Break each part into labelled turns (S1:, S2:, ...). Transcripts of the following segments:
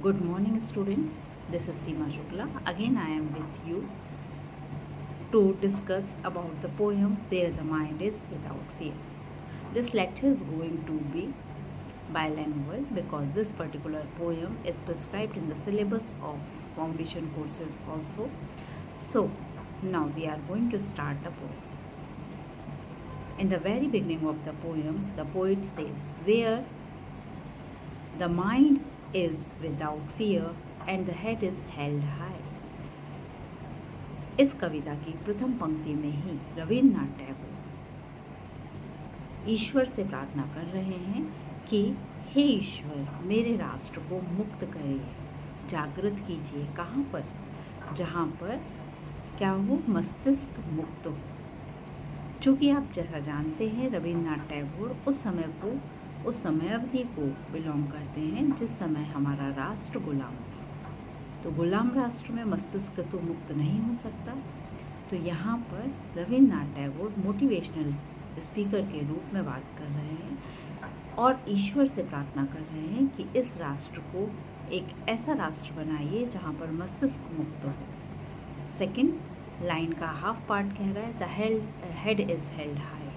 S1: Good morning, students. This is Seema Shukla. Again, I am with you to discuss about the poem Where the Mind is Without Fear. This lecture is going to be bilingual because this particular poem is prescribed in the syllabus of foundation courses also. So, now we are going to start the poem. In the very beginning of the poem, the poet says, Where the mind is without fear and the head is held high. इस कविता की प्रथम पंक्ति में ही रविन्द्रनाथ टैगोर ईश्वर से प्रार्थना कर रहे हैं कि हे ईश्वर, मेरे राष्ट्र को मुक्त करिए, जागृत कीजिए। कहाँ पर? जहाँ पर क्या हो, मस्तिष्क मुक्त हो। चूँकि आप जैसा जानते हैं, रविन्द्रनाथ टैगोर उस समय अवधि को बिलोंग करते हैं जिस समय हमारा राष्ट्र गुलाम था। तो गुलाम राष्ट्र में मस्तिष्क तो मुक्त नहीं हो सकता। तो यहाँ पर रविन्द्रनाथ टैगोर मोटिवेशनल स्पीकर के रूप में बात कर रहे हैं और ईश्वर से प्रार्थना कर रहे हैं कि इस राष्ट्र को एक ऐसा राष्ट्र बनाइए जहाँ पर मस्तिष्क मुक्त हो। सेकंड लाइन का हाफ पार्ट कह रहा है the head is held high,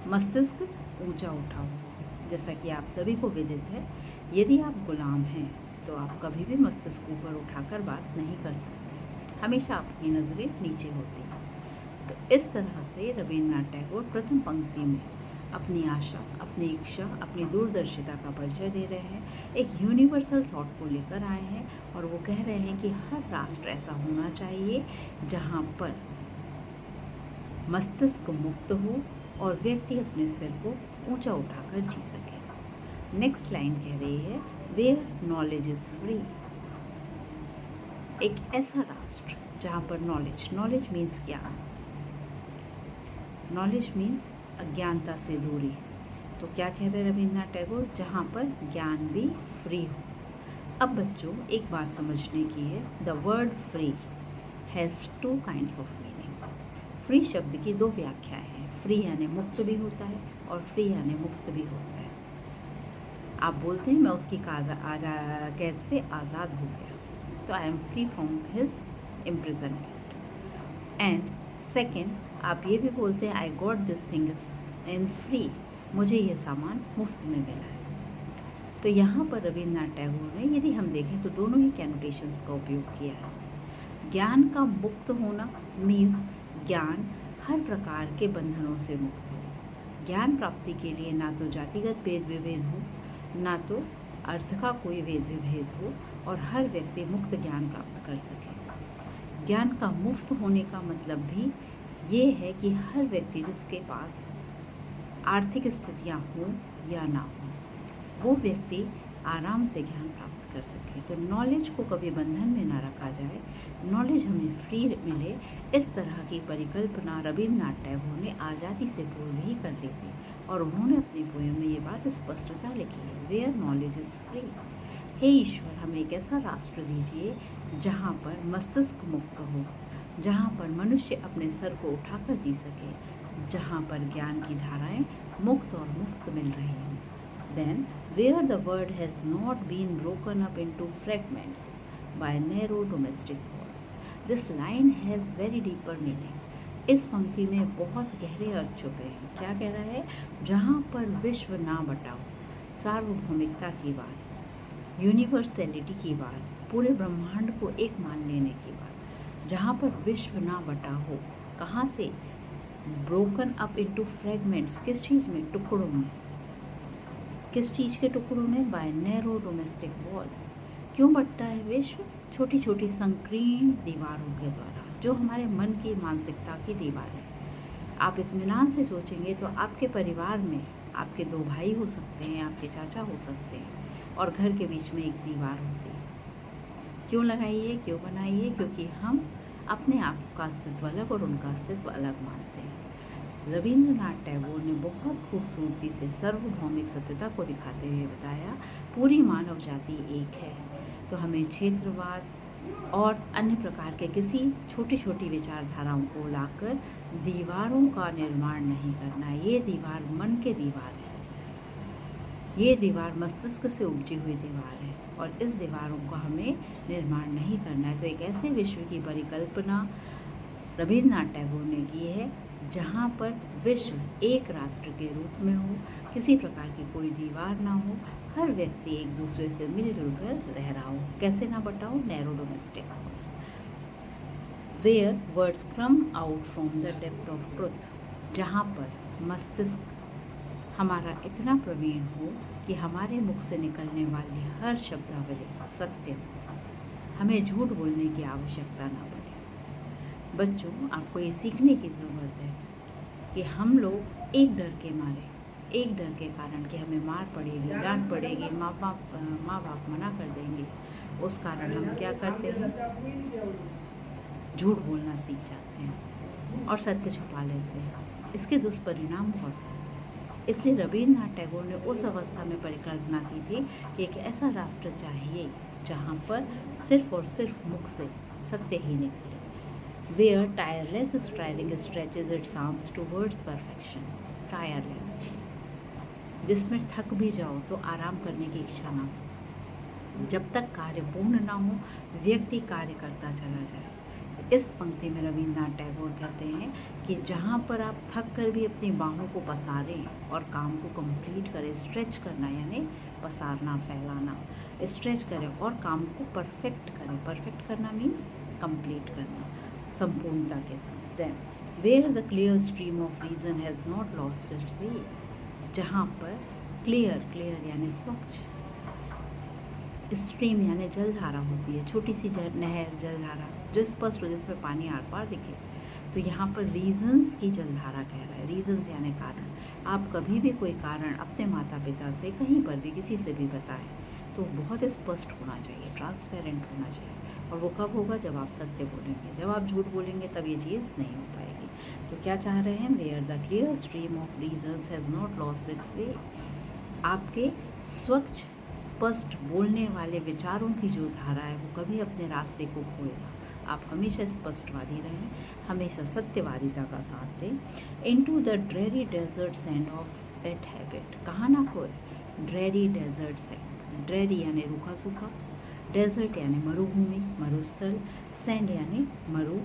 S1: मस्तिष्क ऊंचा उठा हुआ। जैसा कि आप सभी को विदित है, यदि आप गुलाम हैं तो आप कभी भी मस्तिष्क ऊपर उठाकर बात नहीं कर सकते, हमेशा आपकी नज़रें नीचे होती हैं। तो इस तरह से रविन्द्रनाथ टैगोर प्रथम पंक्ति में अपनी आशा, अपनी इच्छा, अपनी दूरदर्शिता का परिचय दे रहे हैं। एक यूनिवर्सल थॉट को लेकर आए हैं और वो कह रहे हैं कि हर राष्ट्र ऐसा होना चाहिए जहाँ पर मस्तिष्क मुक्त हो और व्यक्ति अपने सिर को ऊंचा उठाकर जी सके। नेक्स्ट लाइन कह रही है वेयर नॉलेज इज़ फ्री, एक ऐसा राष्ट्र जहाँ पर नॉलेज मीन्स ज्ञान, नॉलेज मीन्स अज्ञानता से दूरी। तो क्या कह रहे हैं रविन्द्रनाथ टैगोर, जहाँ पर ज्ञान भी फ्री हो। अब बच्चों एक बात समझने की है, the word free has two kinds of meaning. Free शब्द की दो व्याख्याएं हैं, फ्री यानी मुक्त भी होता है और फ्री यानी मुफ्त भी होता है। आप बोलते हैं मैं उसकी कैद से आज़ाद हो गया, तो I am free from his imprisonment. And second, आप ये भी बोलते हैं I got this things in free, मुझे ये सामान मुफ्त में मिला है। तो यहाँ पर रविन्द्रनाथ टैगोर ने, यदि हम देखें तो दोनों ही कैनोटेशंस का उपयोग किया है। ज्ञान का मुक्त होना मीन्स ज्ञान हर प्रकार के बंधनों से मुक्त हो। ज्ञान प्राप्ति के लिए ना तो जातिगत भेद विभेद हो, ना तो अर्थ का कोई भेद विभेद हो और हर व्यक्ति मुक्त ज्ञान प्राप्त कर सके। ज्ञान का मुफ्त होने का मतलब भी ये है कि हर व्यक्ति जिसके पास आर्थिक स्थितियाँ हों या ना हों, वो व्यक्ति आराम से ज्ञान प्राप्त कर सके। तो नॉलेज को कभी बंधन में ना रखा जाए, नॉलेज हमें फ्री मिले, इस तरह की परिकल्पना रविन्द्रनाथ टैगोर ने आज़ादी से पूर्व ही कर ली थी और उन्होंने अपनी पोएम में ये बात स्पष्टता लिखी है, वेयर नॉलेज इज़ फ्री। हे ईश्वर, हमें एक ऐसा राष्ट्र दीजिए जहाँ पर मस्तिष्क मुक्त हो, जहाँ पर मनुष्य अपने सर को उठाकर जी सके, जहाँ पर ज्ञान की धाराएं मुक्त और मुफ्त मिल रही हैं। Then, where the world has not been broken up into fragments by narrow domestic walls, this line has very deeper meaning. इस पंक्ति में बहुत गहरे अर्थ छुपे हैं। क्या कह रहा है? जहाँ पर विश्व ना बटाओ, सार्वभौमिकता की बात, यूनिवर्सैलिटी की बात, पूरे ब्रह्मांड को एक मान लेने की बात, जहाँ पर विश्व ना बटा हो, कहाँ से? ब्रोकन अप इनटू फ्रैगमेंट्स, किस चीज़ में? टुकड़ों में। किस चीज़ के टुकड़ों में? By narrow domestic wall. क्यों बढ़ता है विश्व? छोटी छोटी संकीर्ण दीवारों के द्वारा, जो हमारे मन की मानसिकता की दीवार है। आप इत्मीनान से सोचेंगे तो आपके परिवार में आपके दो भाई हो सकते हैं, आपके चाचा हो सकते हैं और घर के बीच में एक दीवार होती है। क्यों लगाई है, क्यों बनाई है? क्योंकि हम अपने आप का अस्तित्व अलग और उनका अस्तित्व अलग मानते हैं। रविन्द्रनाथ टैगोर ने बहुत खूबसूरती से सार्वभौमिक सत्यता को दिखाते हुए बताया, पूरी मानव जाति एक है। तो हमें क्षेत्रवाद और अन्य प्रकार के किसी छोटी छोटी विचारधाराओं को लाकर दीवारों का निर्माण नहीं करना। ये दीवार मन के दीवार है, ये दीवार मस्तिष्क से उपजी हुई दीवार है और इस दीवारों का हमें निर्माण नहीं करना है। तो एक ऐसे विश्व की परिकल्पना रविन्द्रनाथ टैगोर ने की है जहाँ पर विश्व एक राष्ट्र के रूप में हो, किसी प्रकार की कोई दीवार ना हो, हर व्यक्ति एक दूसरे से मिलजुल कर रह रहा हो। कैसे ना बताओ, narrow domestic house where words come out from the depth of truth, जहाँ पर मस्तिष्क हमारा इतना प्रवीण हो कि हमारे मुख से निकलने वाली हर शब्दावली सत्य, हमें झूठ बोलने की आवश्यकता ना पड़े। बच्चों, आपको ये सीखने की ज़रूरत है कि हम लोग एक डर के मारे, एक डर के कारण कि हमें मार पड़ेगी, डांट पड़ेगी, माँ बाप मना कर देंगे, उस कारण हम क्या करते हैं, झूठ बोलना सीख जाते हैं और सत्य छुपा लेते हैं। इसके दुष्परिणाम बहुत हैं। इसलिए रविन्द्रनाथ टैगोर ने उस अवस्था में परिकल्पना की थी कि एक ऐसा राष्ट्र चाहिए जहाँ पर सिर्फ और सिर्फ मुख से सत्य ही निकले, where tireless striving stretches its arms towards perfection, tireless, जिसमें थक भी जाओ तो आराम करने की इच्छा ना हो, जब तक कार्य पूर्ण ना हो व्यक्ति कार्य करता चला जाए। इस पंक्ति में रविन्द्रनाथ टैगोर कहते हैं कि जहाँ पर आप थक कर भी अपनी बाहों को पसारें और काम को कंप्लीट करें, स्ट्रेच करना यानी पसारना, फैलाना, स्ट्रेच करें और काम को परफेक्ट करें। परफेक्ट करना मीन्स कंप्लीट करना, संपूर्णता के साथ। Then where the clear stream of reason has not lost its way, जहाँ पर क्लियर यानी स्वच्छ, स्ट्रीम यानी जलधारा होती है, छोटी सी नहर, जलधारा जो स्पष्ट हो, जिसमें पानी आर पार दिखे। तो यहाँ पर रीजन्स की जलधारा कह रहा है। रीजन्स यानी कारण। आप कभी भी कोई कारण अपने माता पिता से, कहीं पर भी, किसी से भी बताएं तो बहुत स्पष्ट होना चाहिए, ट्रांसपेरेंट होना चाहिए। और वो कब होगा, जब आप सत्य बोलेंगे। जब आप झूठ बोलेंगे तब ये चीज़ नहीं हो पाएगी। तो क्या चाह रहे हैं, where the clear stream of reasons has not lost its way, आपके स्वच्छ स्पष्ट बोलने वाले विचारों की जो धारा है वो कभी अपने रास्ते को खोएगा। आप हमेशा स्पष्टवादी रहें, हमेशा सत्यवादिता का साथ दें। Into the dreary desert sand of that habit, कहाँ ना खोए, ड्रेरी डेजर्ट सैंड, ड्रेरी यानी रूखा सूखा, डेजर्ट यानी मरुभूमि, मरुस्थल, सैंड यानी मरु,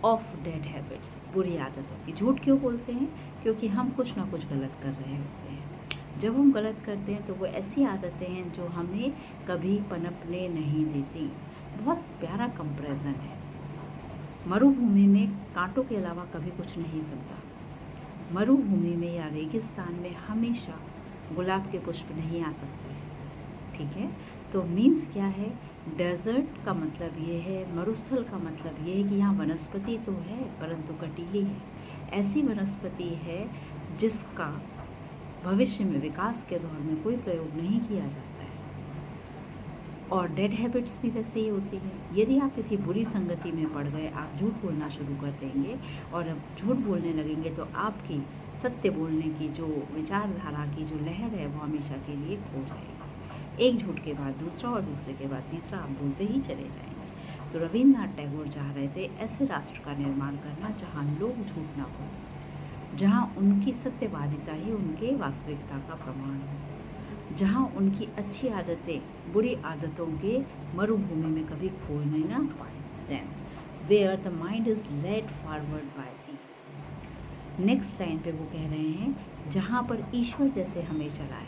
S1: ऑफ डेड हैबिट्स, बुरी आदतों की। झूठ क्यों बोलते हैं, क्योंकि हम कुछ ना कुछ गलत कर रहे होते हैं। जब हम गलत करते हैं तो वो ऐसी आदतें हैं जो हमें कभी पनपने नहीं देती। बहुत प्यारा कंपैरिजन है। मरुभूमि में कांटों के अलावा कभी कुछ नहीं फलता। मरुभूमि में या रेगिस्तान में हमेशा गुलाब के पुष्प नहीं आ सकते, ठीक है। तो मीन्स क्या है, डेजर्ट का मतलब ये है, मरुस्थल का मतलब ये है कि यहाँ वनस्पति तो है परंतु कटीली है। ऐसी वनस्पति है जिसका भविष्य में विकास के दौर में कोई प्रयोग नहीं किया जाता है। और डेड हैबिट्स भी वैसे ही होती हैं। यदि आप किसी बुरी संगति में पड़ गए, आप झूठ बोलना शुरू कर देंगे और अब झूठ बोलने लगेंगे तो आपकी सत्य बोलने की जो विचारधारा की जो लहर है वो हमेशा के लिए खो जाएगी। एक झूठ के बाद दूसरा और दूसरे के बाद तीसरा आप बोलते ही चले जाएंगे। तो रविन्द्रनाथ टैगोर चाह रहे थे ऐसे राष्ट्र का निर्माण करना जहाँ लोग झूठ ना बोलें, जहाँ उनकी सत्यवादिता ही उनके वास्तविकता का प्रमाण हो, जहाँ उनकी अच्छी आदतें बुरी आदतों के मरुभूमि में कभी खोने ना पाए। Then where the mind is led forward by thee. Next line पे वो कह रहे हैं जहाँ पर ईश्वर जैसे हमें चलाए,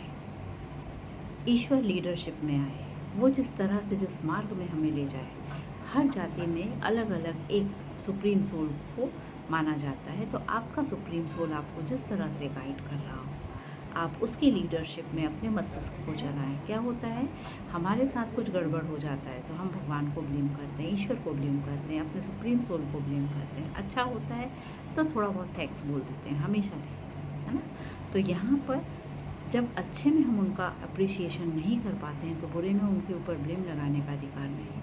S1: ईश्वर लीडरशिप में आए, वो जिस तरह से जिस मार्ग में हमें ले जाए। हर जाति में अलग अलग एक सुप्रीम सोल को माना जाता है। तो आपका सुप्रीम सोल आपको जिस तरह से गाइड कर रहा हो, आप उसकी लीडरशिप में अपने मस्तिष्क को चलाएं। क्या होता है, हमारे साथ कुछ गड़बड़ हो जाता है तो हम भगवान को ब्लेम करते हैं, ईश्वर को ब्लेम करते हैं, अपने सुप्रीम सोल को ब्लेम करते हैं। अच्छा होता है तो थोड़ा बहुत थैंक्स बोल देते हैं, हमेशा नहीं, है ना। तो यहाँ पर जब अच्छे में हम उनका अप्रिसिएशन नहीं कर पाते हैं तो बुरे में उनके ऊपर ब्लेम लगाने का अधिकार नहीं है।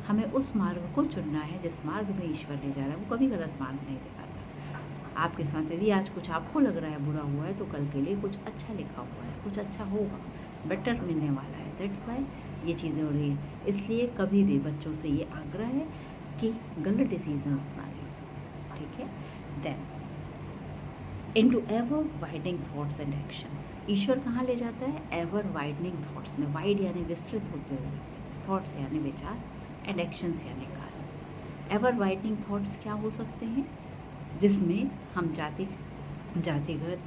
S1: हमें उस मार्ग को चुनना है जिस मार्ग में ईश्वर ले जा रहा है, वो कभी गलत मार्ग नहीं दिखाता। आपके साथ यदि आज कुछ आपको लग रहा है बुरा हुआ है तो कल के लिए कुछ अच्छा लिखा हुआ है, कुछ अच्छा होगा, बेटर मिलने वाला है। दैट्स वाई ये चीज़ें हो रही हैं। इसलिए कभी भी बच्चों से ये आग्रह है कि गलत डिसीजंस ना लें, ठीक है। Then into ever widening thoughts and actions. ईश्वर कहाँ ले जाता है? एवर वाइडनिंग थॉट्स में। वाइड यानी विस्तृत होते हुए, थॉट्स यानी विचार, एंड एक्शंस यानी कार्य। एवर वाइडनिंग थॉट्स क्या हो सकते हैं? जिसमें हम जातिगत,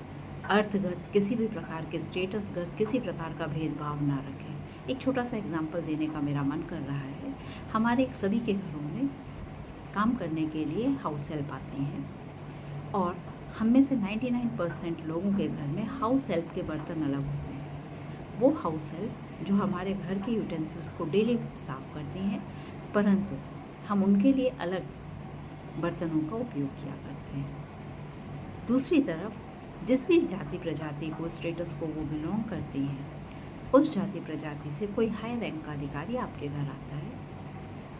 S1: अर्थगत, किसी भी प्रकार के स्टेटसगत किसी प्रकार का भेदभाव ना रखें। एक छोटा सा एग्जाम्पल देने का मेरा मन कर रहा है। हमारे सभी के घरों में काम करने के लिए हाउस हेल्प आती हैं, और हम में से 99% लोगों के घर में हाउस हेल्प के बर्तन अलग होते हैं। वो हाउस हेल्प जो हमारे घर के यूटेंसिल्स को डेली साफ़ करती हैं, परंतु हम उनके लिए अलग बर्तनों का उपयोग किया करते हैं। दूसरी तरफ जिस भी जाति प्रजाति को, स्टेटस को वो बिलोंग करती हैं, उस जाति प्रजाति से कोई हाई रैंक का अधिकारी आपके घर आता है,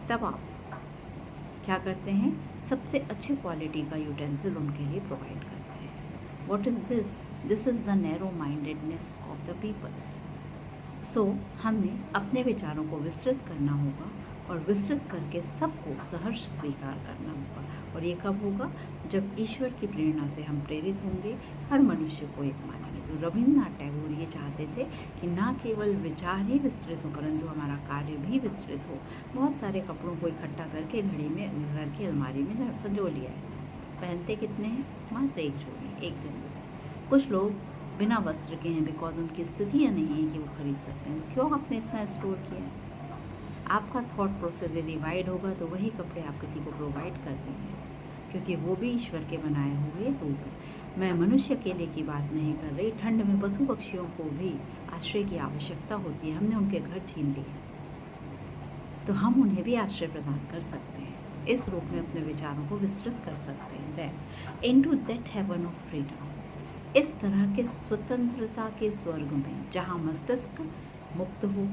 S1: तब आप क्या करते हैं? सबसे अच्छे क्वालिटी का यूटेंसिल उनके लिए प्रोवाइड करते हैं। What is this? This is the narrow mindedness of the people. So हमें अपने विचारों को विस्तृत करना होगा, और विस्तृत करके सबको सहर्ष स्वीकार करना होगा। और ये कब होगा? जब ईश्वर की प्रेरणा से हम प्रेरित होंगे, हर मनुष्य को एक मानेंगे। तो रविन्द्रनाथ टैगोर ये चाहते थे कि ना केवल विचार ही विस्तृत हो, परंतु हमारा कार्य भी विस्तृत हो। बहुत सारे कपड़ों को इकट्ठा करके घड़ी में, घर की अलमारी में संजो लिया है। पहनते कितने हैं? मात्र एक जोड़ी, एक दिन में। कुछ लोग बिना वस्त्र के हैं, बिकॉज उनकी स्थितियाँ नहीं है कि वो खरीद सकते हैं। क्यों आपने इतना स्टोर किया है? आपका थॉट प्रोसेस यदि वाइड होगा तो वही कपड़े आप किसी को प्रोवाइड कर देंगे, क्योंकि वो भी ईश्वर के बनाए हुए रूप है। मैं मनुष्य अकेले की बात नहीं कर रही, ठंड में पशु पक्षियों को भी आश्रय की आवश्यकता होती है। हमने उनके घर छीन लिए, तो हम उन्हें भी आश्रय प्रदान कर सकते हैं। इस रूप में अपने विचारों को विस्तृत कर सकते हैं। That into that heaven of freedom, इस तरह के स्वतंत्रता के स्वर्ग में, जहाँ मस्तिष्क मुक्त हो,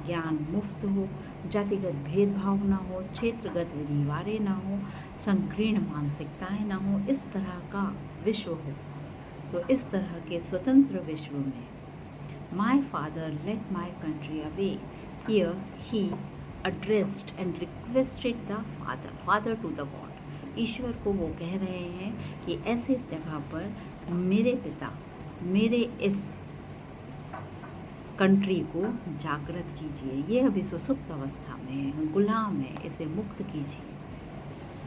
S1: ज्ञान मुफ्त हो, जातिगत भेदभाव ना हो, क्षेत्रगत विधिवारे ना हो, संकीर्ण मानसिकताएं ना हो, इस तरह का विश्व हो। तो इस तरह के स्वतंत्र विश्व में my father let my country away, here he addressed and requested the father to the God। ईश्वर को वो कह रहे हैं कि ऐसे इस जगह पर मेरे पिता मेरे इस कंट्री को जागृत कीजिए। ये अभी सुसुप्त अवस्था में है, गुलाम है, इसे मुक्त कीजिए।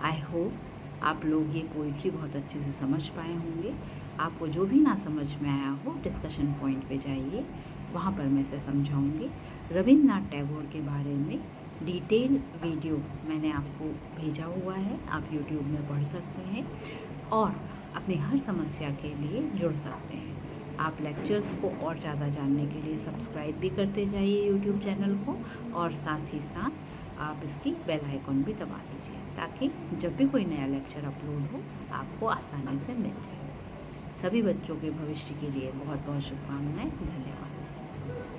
S1: आई होप आप लोग ये पोइट्री बहुत अच्छे से समझ पाए होंगे। आपको जो भी ना समझ में आया हो, डिस्कशन पॉइंट पे जाइए, वहाँ पर मैं इसे समझाऊंगी। रविन्द्रनाथ टैगोर के बारे में डिटेल वीडियो मैंने आपको भेजा हुआ है, आप यूट्यूब में पढ़ सकते हैं और अपनी हर समस्या के लिए जुड़ सकते हैं। आप लेक्चर्स को और ज़्यादा जानने के लिए सब्सक्राइब भी करते जाइए यूट्यूब चैनल को, और साथ ही साथ आप इसकी बेल आइकन भी दबा दीजिए, ताकि जब भी कोई नया लेक्चर अपलोड हो आपको आसानी से मिल जाए। सभी बच्चों के भविष्य के लिए बहुत बहुत शुभकामनाएं। धन्यवाद।